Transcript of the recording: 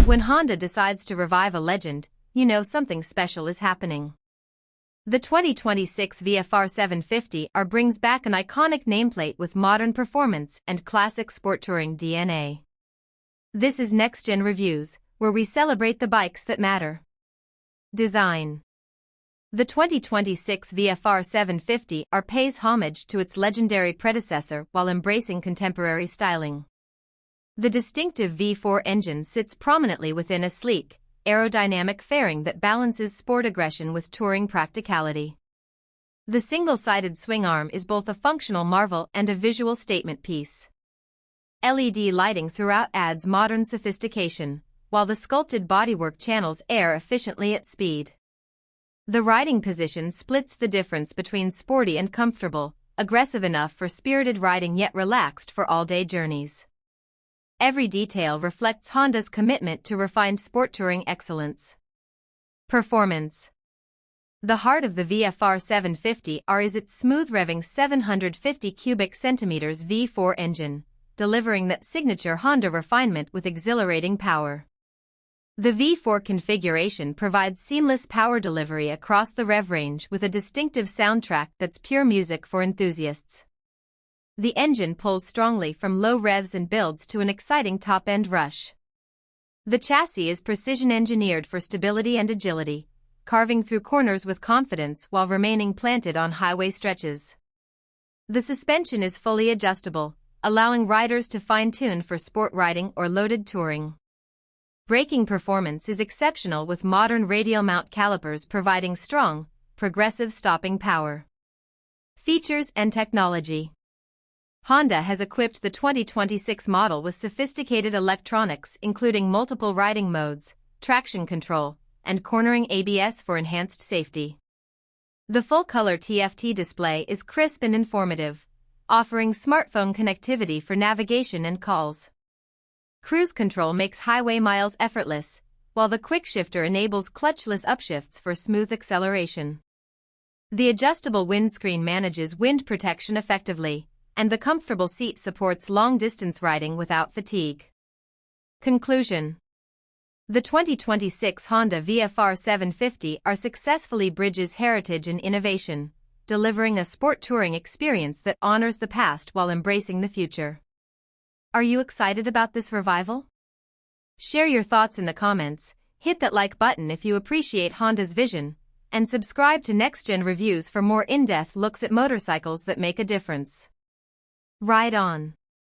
When Honda decides to revive a legend, you know something special is happening. The 2026 VFR750R brings back an iconic nameplate with modern performance and classic sport touring DNA. This is Next Gen Reviews, where we celebrate the bikes that matter. Design. The 2026 VFR750R pays homage to its legendary predecessor while embracing contemporary styling. The distinctive V4 engine sits prominently within a sleek, aerodynamic fairing that balances sport aggression with touring practicality. The single-sided swing arm is both a functional marvel and a visual statement piece. LED lighting throughout adds modern sophistication, while the sculpted bodywork channels air efficiently at speed. The riding position splits the difference between sporty and comfortable, aggressive enough for spirited riding yet relaxed for all-day journeys. Every detail reflects Honda's commitment to refined sport touring excellence. Performance. The heart of the VFR750R is its smooth-revving 750 cubic centimeters V4 engine, delivering that signature Honda refinement with exhilarating power. The V4 configuration provides seamless power delivery across the rev range with a distinctive soundtrack that's pure music for enthusiasts. The engine pulls strongly from low revs and builds to an exciting top-end rush. The chassis is precision-engineered for stability and agility, carving through corners with confidence while remaining planted on highway stretches. The suspension is fully adjustable, allowing riders to fine-tune for sport riding or loaded touring. Braking performance is exceptional with modern radial mount calipers providing strong, progressive stopping power. Features and technology. Honda has equipped the 2026 model with sophisticated electronics including multiple riding modes, traction control, and cornering ABS for enhanced safety. The full-color TFT display is crisp and informative, offering smartphone connectivity for navigation and calls. Cruise control makes highway miles effortless, while the quick shifter enables clutchless upshifts for smooth acceleration. The adjustable windscreen manages wind protection effectively, and the comfortable seat supports long-distance riding without fatigue. Conclusion. The 2026 Honda VFR750R successfully bridges heritage and innovation, delivering a sport touring experience that honors the past while embracing the future. Are you excited about this revival? Share your thoughts in the comments, hit that like button if you appreciate Honda's vision, and subscribe to Next Gen Reviews for more in-depth looks at motorcycles that make a difference. Ride on!